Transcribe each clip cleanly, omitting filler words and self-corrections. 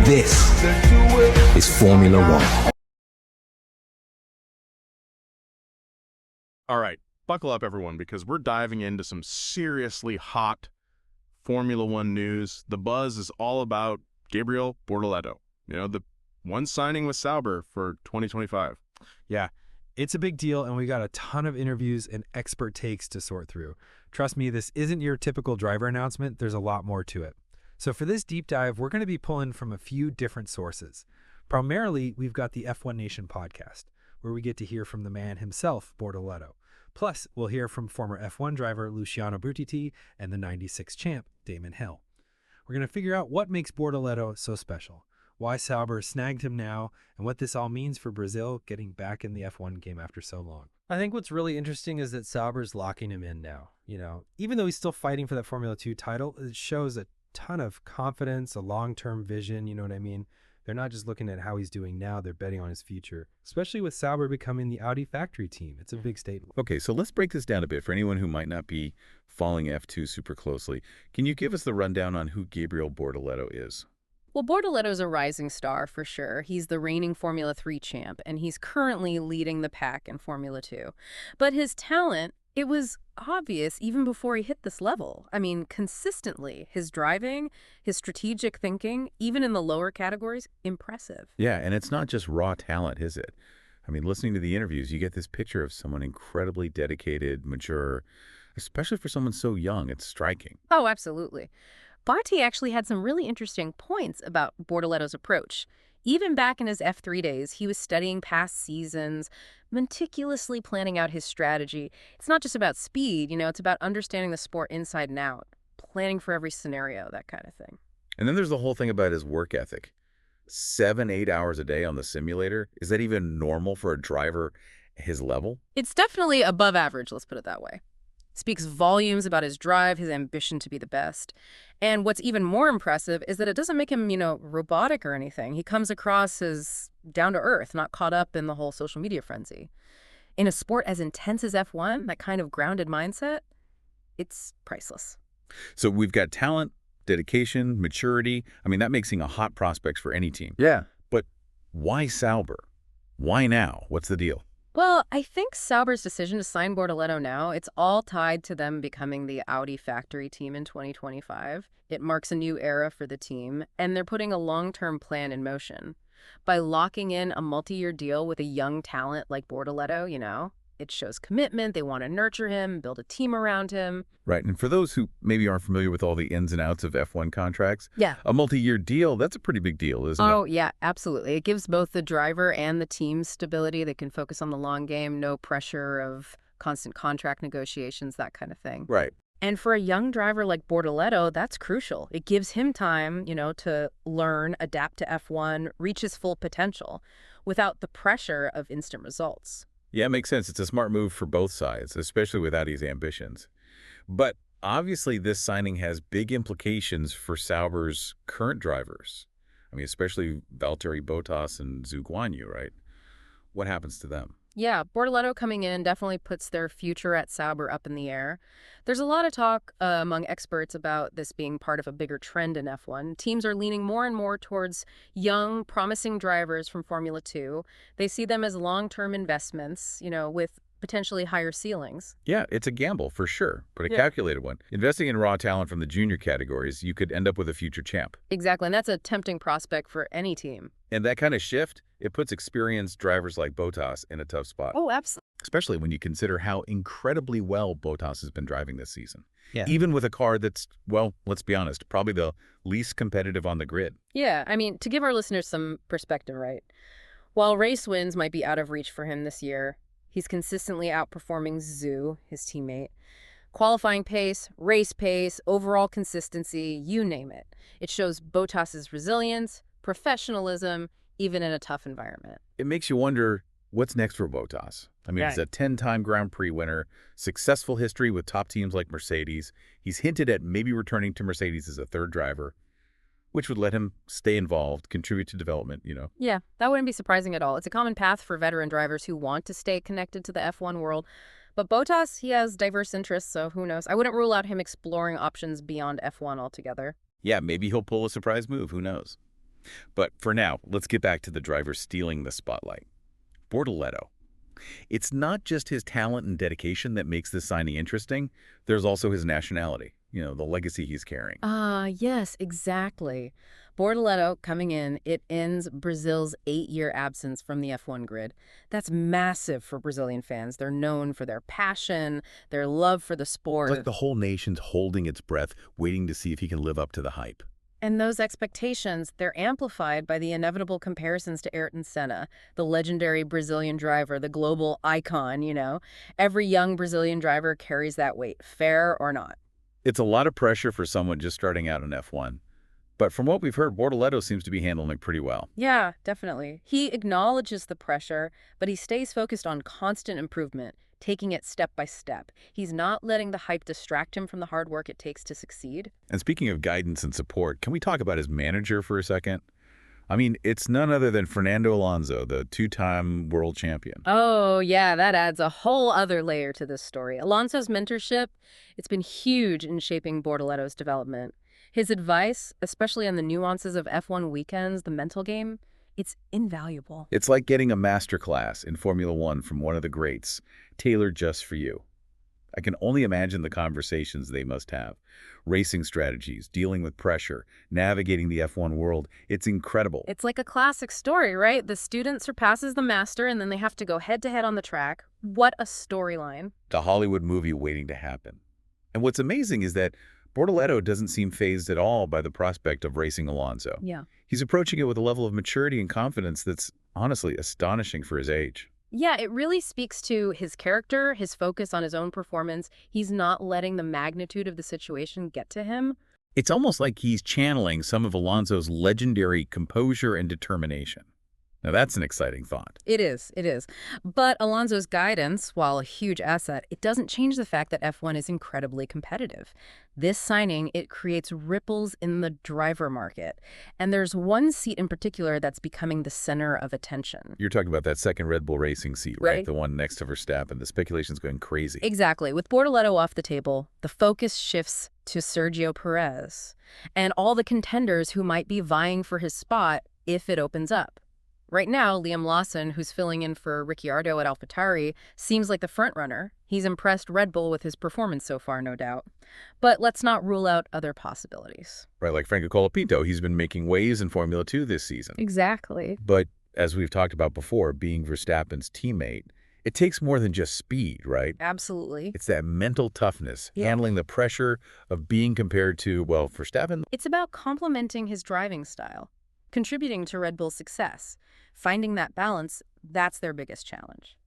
This is Formula One. All right, buckle up, everyone, because we're diving into some seriously hot Formula One news. The buzz is all about Gabriel Bortoletto, the one signing with SAUBER for 2025. Yeah, it's a big deal, and we got a ton of interviews and expert takes to sort through. Trust me, this isn't your typical driver announcement. There's a lot more to it. So for this deep dive, we're going to be pulling from a few different sources. Primarily, we've got the F1 Nation podcast, where we get to hear from the man himself, Bortoletto. Plus, we'll hear from former F1 driver Luciano Burti and the 96 champ, Damon Hill. We're going to figure out what makes Bortoletto so special, why SAUBER snagged him now, and what this all means for Brazil getting back in the F1 game after so long. I think what's really interesting is that SAUBER's locking him in now. Even though he's still fighting for that Formula 2 title, it shows a ton of confidence, a long-term vision, you know what I mean? They're not just looking at how he's doing now, they're betting on his future, especially with SAUBER becoming the Audi factory team. It's a big statement. Okay, so let's break this down a bit for anyone who might not be following F2 super closely. Can you give us the rundown on who Gabriel Bortoletto is? Well, Bortoletto's a rising star for sure. He's the reigning Formula 3 champ, and he's currently leading the pack in Formula 2. But his talent, it was obvious even before he hit this level. I mean, consistently, his driving, his strategic thinking, even in the lower categories, impressive. Yeah, and it's not just raw talent, is it? I mean, listening to the interviews, you get this picture of someone incredibly dedicated, mature, especially for someone so young. It's striking. Oh, absolutely. Botti actually had some really interesting points about Bortoletto's approach. Even back in his F3 days, he was studying past seasons, meticulously planning out his strategy. It's not just about speed, it's about understanding the sport inside and out, planning for every scenario, that kind of thing. And then there's the whole thing about his work ethic. 7-8 hours a day on the simulator. Is that even normal for a driver his level? It's definitely above average, let's put it that way. Speaks volumes about his drive, his ambition to be the best. And what's even more impressive is that it doesn't make him, robotic or anything. He comes across as down to earth, not caught up in the whole social media frenzy. In a sport as intense as F1, that kind of grounded mindset, it's priceless. So we've got talent, dedication, maturity. I mean, that makes him a hot prospect for any team. Yeah. But why SAUBER? Why now? What's the deal? Well, I think SAUBER's decision to sign Bortoletto now, it's all tied to them becoming the Audi factory team in 2025. It marks a new era for the team, and they're putting a long-term plan in motion. By locking in a multi-year deal with a young talent like Bortoletto, it shows commitment. They want to nurture him, build a team around him. Right, and for those who maybe aren't familiar with all the ins and outs of F1 contracts, Yeah. a multi-year deal, that's a pretty big deal, isn't it? Oh, yeah, absolutely. It gives both the driver and the team stability. They can focus on the long game, no pressure of constant contract negotiations, that kind of thing. Right. And for a young driver like Bortoletto, that's crucial. It gives him time, to learn, adapt to F1, reach his full potential without the pressure of instant results. Yeah, it makes sense. It's a smart move for both sides, especially with Audi's ambitions. But obviously, this signing has big implications for SAUBER's current drivers. I mean, especially VALTTERI, BOTTAS, and ZHOU, GUANYU, right? What happens to them? Yeah, Bortoletto coming in definitely puts their future at SAUBER up in the air. There's a lot of talk among experts about this being part of a bigger trend in F1. Teams are leaning more and more towards young, promising drivers from Formula 2. They see them as long-term investments, with potentially higher ceilings. Yeah, it's a gamble for sure, but a calculated one. Investing in raw talent from the junior categories, you could end up with a future champ. Exactly, and that's a tempting prospect for any team. And that kind of shift, it puts experienced drivers like BOTTAS in a tough spot. Oh, absolutely. Especially when you consider how incredibly well BOTTAS has been driving this season. Yeah. Even with a car that's, well, let's be honest, probably the least competitive on the grid. Yeah, I mean, to give our listeners some perspective, right? While race wins might be out of reach for him this year, he's consistently outperforming ZHOU, his teammate. Qualifying pace, race pace, overall consistency, you name it. It shows BOTTAS's resilience, professionalism, even in a tough environment. It makes you wonder, what's next for BOTTAS? I mean, he's a 10-time Grand Prix winner, successful history with top teams like Mercedes. He's hinted at maybe returning to Mercedes as a third driver, which would let him stay involved, contribute to development, Yeah, that wouldn't be surprising at all. It's a common path for veteran drivers who want to stay connected to the F1 world. But BOTTAS, he has diverse interests, so who knows? I wouldn't rule out him exploring options beyond F1 altogether. Yeah, maybe he'll pull a surprise move. Who knows? But for now, let's get back to the driver stealing the spotlight. Bortoletto. It's not just his talent and dedication that makes this signing interesting. There's also his nationality, the legacy he's carrying. Yes, exactly. Bortoletto coming in, it ends Brazil's 8-year absence from the F1 grid. That's massive for Brazilian fans. They're known for their passion, their love for the sport. It's like the whole nation's holding its breath, waiting to see if he can live up to the hype. And those expectations, they're amplified by the inevitable comparisons to Ayrton Senna, the legendary Brazilian driver, the global icon. Every young Brazilian driver carries that weight, fair or not. It's a lot of pressure for someone just starting out in F1. But from what we've heard, Bortoletto seems to be handling it pretty well. Yeah, definitely. He acknowledges the pressure, but he stays focused on constant improvement, taking it step by step. He's not letting the hype distract him from the hard work it takes to succeed. And speaking of guidance and support, can we talk about his manager for a second? I mean, it's none other than Fernando Alonso, the two-time world champion. Oh, yeah, that adds a whole other layer to this story. Alonso's mentorship, it's been huge in shaping Bortoletto's development. His advice, especially on the nuances of F1 weekends, the mental game, it's invaluable. It's like getting a master class in Formula One from one of the greats, tailored just for you. I can only imagine the conversations they must have. Racing strategies, dealing with pressure, navigating the F1 world. It's incredible. It's like a classic story, right? The student surpasses the master, and then they have to go head-to-head on the track. What a storyline. The Hollywood movie waiting to happen. And what's amazing is that Bortoletto doesn't seem fazed at all by the prospect of racing Alonso. Yeah. He's approaching it with a level of maturity and confidence that's honestly astonishing for his age. Yeah, it really speaks to his character, his focus on his own performance. He's not letting the magnitude of the situation get to him. It's almost like he's channeling some of Alonso's legendary composure and determination. Now that's an exciting thought. It is. But Alonso's guidance, while a huge asset, it doesn't change the fact that F1 is incredibly competitive. This signing, it creates ripples in the driver market. And there's one seat in particular that's becoming the center of attention. You're talking about that second Red Bull Racing seat, right? Right. The one next to Verstappen. The speculation's going crazy. Exactly. With Bortoletto off the table, the focus shifts to Sergio Perez and all the contenders who might be vying for his spot if it opens up. Right now, Liam Lawson, who's filling in for Ricciardo at AlphaTauri, seems like the frontrunner. He's impressed Red Bull with his performance so far, no doubt. But let's not rule out other possibilities. Right, like Franco Colapinto, he's been making waves in Formula 2 this season. Exactly. But as we've talked about before, being Verstappen's teammate, it takes more than just speed, right? Absolutely. It's that mental toughness, handling the pressure of being compared to, well, Verstappen. It's about complementing his driving style, contributing to Red Bull's success. Finding that balance, that's their biggest challenge.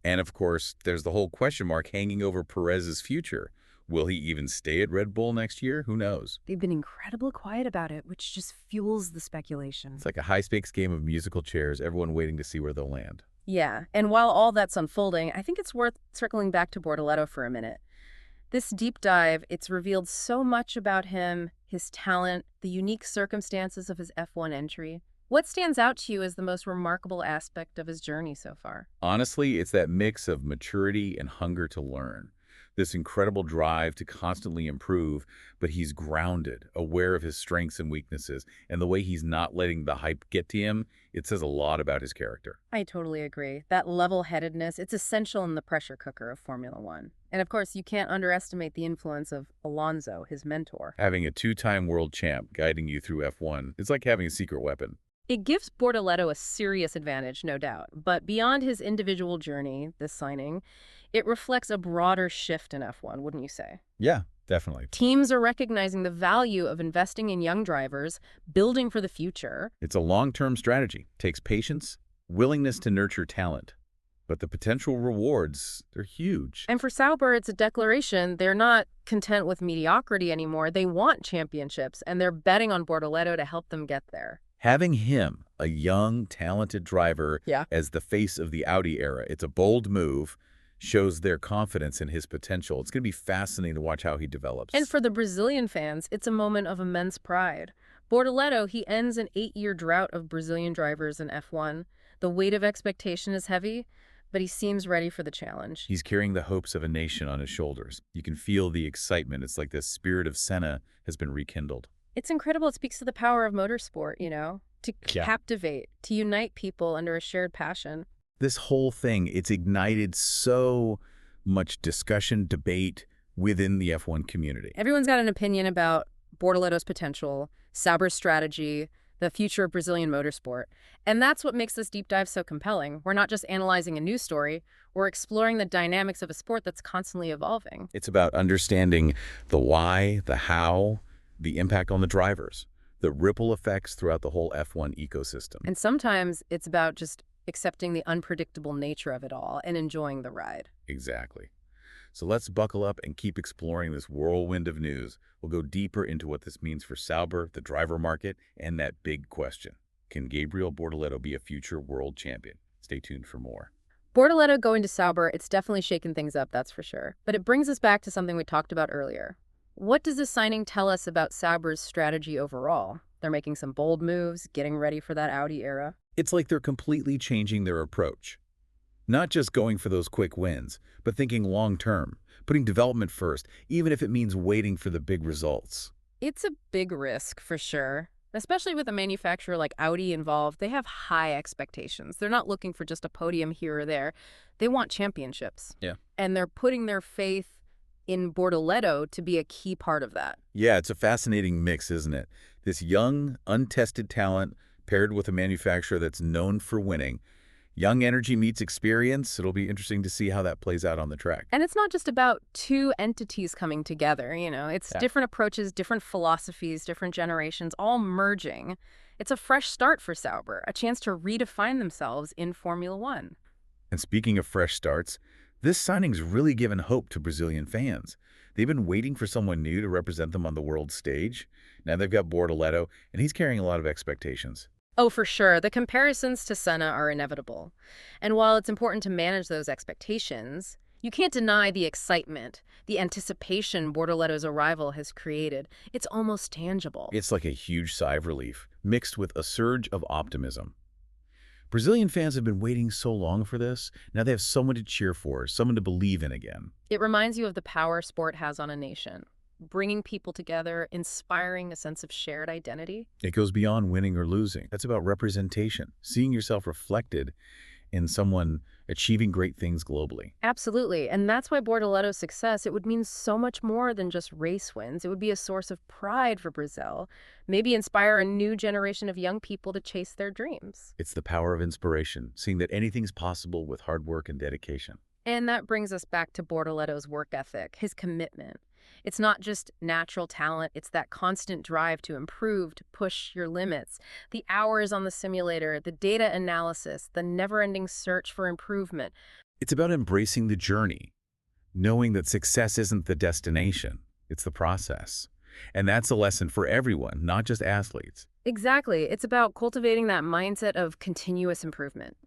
And of course, there's the whole question mark hanging over Perez's future. Will he even stay at Red Bull next year? Who knows? They've been incredibly quiet about it, which just fuels the speculation. It's like a high-stakes game of musical chairs, everyone waiting to see where they'll land. Yeah, and while all that's unfolding, I think it's worth circling back to Bortoletto for a minute. This deep dive, it's revealed so much about him, his talent, the unique circumstances of his F1 entry. What stands out to you as the most remarkable aspect of his journey so far? Honestly, it's that mix of maturity and hunger to learn. This incredible drive to constantly improve, but he's grounded, aware of his strengths and weaknesses, and the way he's not letting the hype get to him, it says a lot about his character. I totally agree. That level-headedness, it's essential in the pressure cooker of Formula One. And of course, you can't underestimate the influence of Alonso, his mentor. Having a two-time world champ guiding you through F1, it's like having a secret weapon. It gives Bortoletto a serious advantage, no doubt. But beyond his individual journey, this signing, it reflects a broader shift in F1, wouldn't you say? Yeah, definitely. Teams are recognizing the value of investing in young drivers, building for the future. It's a long-term strategy. Takes patience, willingness to nurture talent. But the potential rewards, they're huge. And for Sauber, it's a declaration. They're not content with mediocrity anymore. They want championships, and they're betting on Bortoletto to help them get there. Having him, a young, talented driver, as the face of the Audi era, it's a bold move, shows their confidence in his potential. It's going to be fascinating to watch how he develops. And for the Brazilian fans, it's a moment of immense pride. Bortoletto, he ends an 8-year drought of Brazilian drivers in F1. The weight of expectation is heavy, but he seems ready for the challenge. He's carrying the hopes of a nation on his shoulders. You can feel the excitement. It's like the spirit of Senna has been rekindled. It's incredible. It speaks to the power of motorsport, to Yeah. captivate, to unite people under a shared passion. This whole thing, it's ignited so much discussion, debate within the F1 community. Everyone's got an opinion about Bortoletto's potential, Sauber's strategy, the future of Brazilian motorsport. And that's what makes this deep dive so compelling. We're not just analyzing a news story, we're exploring the dynamics of a sport that's constantly evolving. It's about understanding the why, the how, the impact on the drivers, the ripple effects throughout the whole F1 ecosystem. And sometimes it's about just accepting the unpredictable nature of it all and enjoying the ride. Exactly. So let's buckle up and keep exploring this whirlwind of news. We'll go deeper into what this means for Sauber, the driver market, and that big question. Can Gabriel Bortoletto be a future world champion? Stay tuned for more. Bortoletto going to Sauber, it's definitely shaken things up, that's for sure. But it brings us back to something we talked about earlier. What does this signing tell us about Sauber's strategy overall? They're making some bold moves, getting ready for that Audi era. It's like they're completely changing their approach. Not just going for those quick wins, but thinking long-term, putting development first, even if it means waiting for the big results. It's a big risk, for sure. Especially with a manufacturer like Audi involved, they have high expectations. They're not looking for just a podium here or there. They want championships. Yeah. And they're putting their faith in Bortoletto to be a key part of that. Yeah, it's a fascinating mix, isn't it? This young, untested talent paired with a manufacturer that's known for winning. Young energy meets experience. It'll be interesting to see how that plays out on the track. And it's not just about two entities coming together, It's different approaches, different philosophies, different generations, all merging. It's a fresh start for Sauber, a chance to redefine themselves in Formula One. And speaking of fresh starts, this signing's really given hope to Brazilian fans. They've been waiting for someone new to represent them on the world stage. Now they've got Bortoletto, and he's carrying a lot of expectations. Oh, for sure. The comparisons to Senna are inevitable. And while it's important to manage those expectations, you can't deny the excitement, the anticipation Bortoletto's arrival has created. It's almost tangible. It's like a huge sigh of relief, mixed with a surge of optimism. Brazilian fans have been waiting so long for this. Now they have someone to cheer for, someone to believe in again. It reminds you of the power sport has on a nation, bringing people together, inspiring a sense of shared identity. It goes beyond winning or losing. That's about representation, seeing yourself reflected in someone achieving great things globally. Absolutely. And that's why Bortoletto's success, it would mean so much more than just race wins. It would be a source of pride for Brazil, maybe inspire a new generation of young people to chase their dreams. It's the power of inspiration, seeing that anything's possible with hard work and dedication. And that brings us back to Bortoletto's work ethic, his commitment. It's not just natural talent, it's that constant drive to improve, to push your limits. The hours on the simulator, the data analysis, the never-ending search for improvement. It's about embracing the journey, knowing that success isn't the destination, it's the process. And that's a lesson for everyone, not just athletes. Exactly. It's about cultivating that mindset of continuous improvement.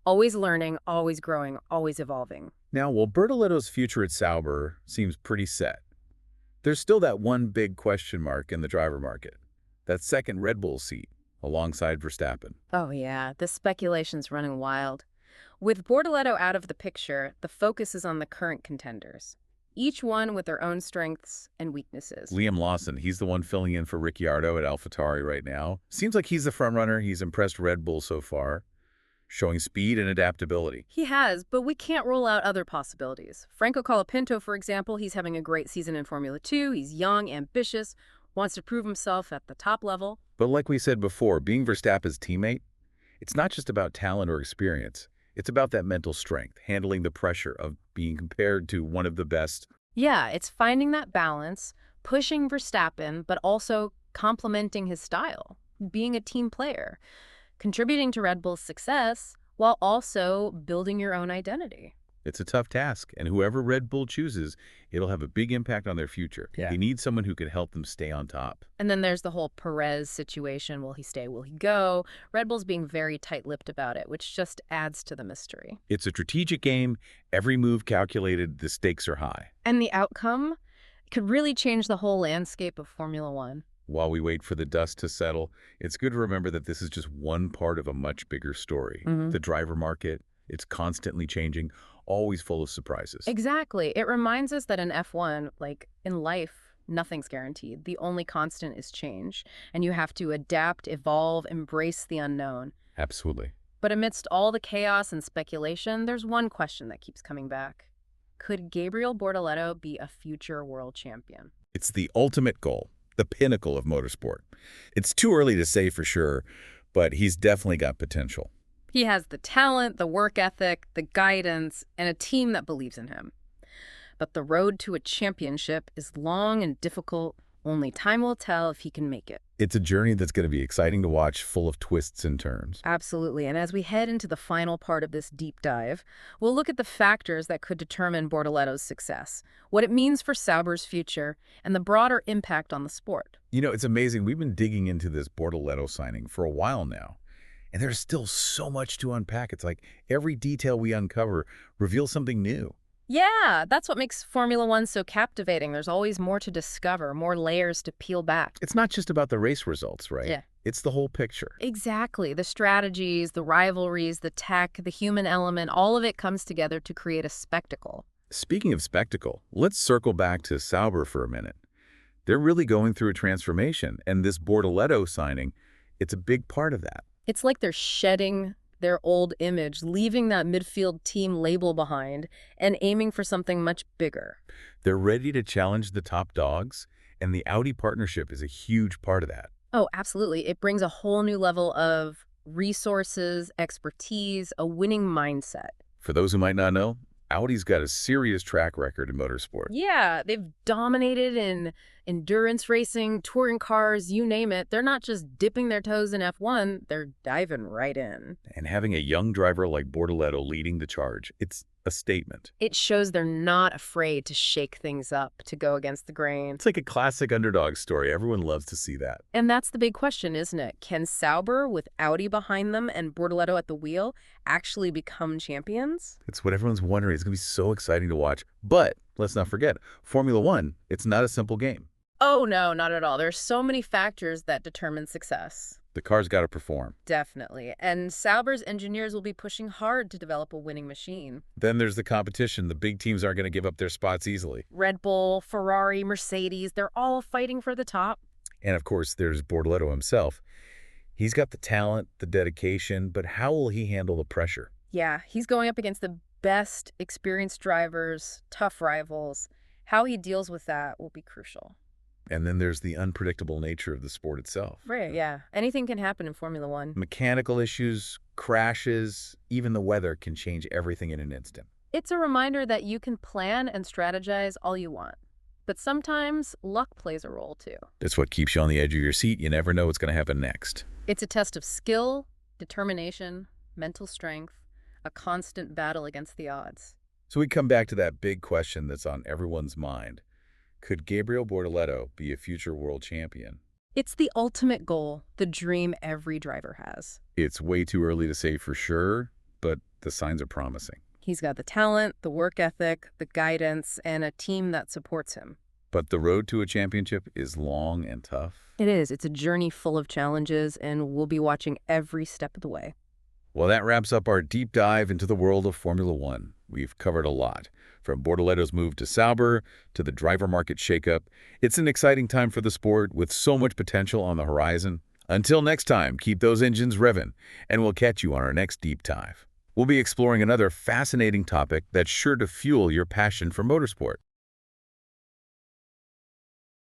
Always learning, always growing, always evolving. Now, while Bortoletto's future at Sauber seems pretty set, there's still that one big question mark in the driver market, that second Red Bull seat alongside Verstappen. Oh yeah, the speculation's running wild. With Bortoletto out of the picture, the focus is on the current contenders, each one with their own strengths and weaknesses. Liam Lawson, he's the one filling in for Ricciardo at AlphaTauri right now. Seems like he's the frontrunner. He's impressed Red Bull so far, showing speed and adaptability. He has, but we can't rule out other possibilities. Franco Colapinto, for example, he's having a great season in Formula 2. He's young, ambitious, wants to prove himself at the top level. But like we said before, being Verstappen's teammate, it's not just about talent or experience. It's about that mental strength, handling the pressure of being compared to one of the best. Yeah, it's finding that balance, pushing Verstappen, but also complementing his style, being a team player, contributing to Red Bull's success while also building your own identity. It's a tough task, and whoever Red Bull chooses, it'll have a big impact on their future. Yeah. They need someone who can help them stay on top. And then there's the whole Perez situation. Will he stay? Will he go? Red Bull's being very tight-lipped about it, which just adds to the mystery. It's a strategic game. Every move calculated, the stakes are high. And the outcome could really change the whole landscape of Formula One. While we wait for the dust to settle, it's good to remember that this is just one part of a much bigger story. The driver market, it's constantly changing, always full of surprises. Exactly. It reminds us that in F1, like in life, Nothing's guaranteed. The only constant is change, and you have to adapt, evolve, embrace the unknown. Absolutely. But amidst all the chaos and speculation, there's one question that keeps coming back. Could Gabriel Bortoletto be a future world champion? It's the ultimate goal, the pinnacle of motorsport. It's too early to say for sure, but he's definitely got potential. He has the talent, the work ethic, the guidance, and a team that believes in him. But the road to a championship is long and difficult. Only time will tell if he can make it. It's a journey that's going to be exciting to watch, full of twists and turns. Absolutely. And as we head into the final part of this deep dive, we'll look at the factors that could determine Bortoletto's success, what it means for Sauber's future, and the broader impact on the sport. You know, it's amazing. We've been digging into this Bortoletto signing for a while now, and there's still so much to unpack. It's like every detail we uncover reveals something new. Yeah, that's what makes Formula One so captivating. There's always more to discover, more layers to peel back. It's not just about the race results, right? Yeah. It's the whole picture. Exactly. The strategies, the rivalries, the tech, the human element, all of it comes together to create a spectacle. Speaking of spectacle, let's circle back to Sauber for a minute. They're really going through a transformation, and this Bortoletto signing, it's a big part of that. It's like they're shedding their old image, leaving that midfield team label behind and aiming for something much bigger. They're ready to challenge the top dogs, and the Audi partnership is a huge part of that. Oh, absolutely. It brings a whole new level of resources, expertise, a winning mindset. For those who might not know, Audi's got a serious track record in motorsport. Yeah, they've dominated in endurance racing, touring cars, you name it. They're not just dipping their toes in F1, they're diving right in. And having a young driver like Bortoletto leading the charge, it's a statement. It shows they're not afraid to shake things up, to go against the grain. It's like a classic underdog story. Everyone loves to see that. And that's the big question, isn't it? Can Sauber, with Audi behind them and Bortoletto at the wheel, actually become champions? It's what everyone's wondering. It's going to be so exciting to watch. But let's not forget, Formula One, it's not a simple game. Oh, no, not at all. There's so many factors that determine success. The car's got to perform. Definitely. And Sauber's engineers will be pushing hard to develop a winning machine. Then there's the competition. The big teams aren't going to give up their spots easily. Red Bull, Ferrari, Mercedes, they're all fighting for the top. And of course, there's Bortoletto himself. He's got the talent, the dedication, but how will he handle the pressure? Yeah, he's going up against the best experienced drivers, tough rivals. How he deals with that will be crucial. And then there's the unpredictable nature of the sport itself. Right, yeah. Anything can happen in Formula One. Mechanical issues, crashes, even the weather can change everything in an instant. It's a reminder that you can plan and strategize all you want. But sometimes luck plays a role too. That's what keeps you on the edge of your seat. You never know what's going to happen next. It's a test of skill, determination, mental strength, a constant battle against the odds. So we come back to that big question that's on everyone's mind. Could Gabriel Bortoletto be a future world champion? It's the ultimate goal, the dream every driver has. It's way too early to say for sure, but the signs are promising. He's got the talent, the work ethic, the guidance, and a team that supports him. But the road to a championship is long and tough. It is. It's a journey full of challenges, and we'll be watching every step of the way. Well, that wraps up our deep dive into the world of Formula One. We've covered a lot, from Bortoletto's move to Sauber to the driver market shakeup. It's an exciting time for the sport with so much potential on the horizon. Until next time, keep those engines revving, and we'll catch you on our next deep dive. We'll be exploring another fascinating topic that's sure to fuel your passion for motorsport.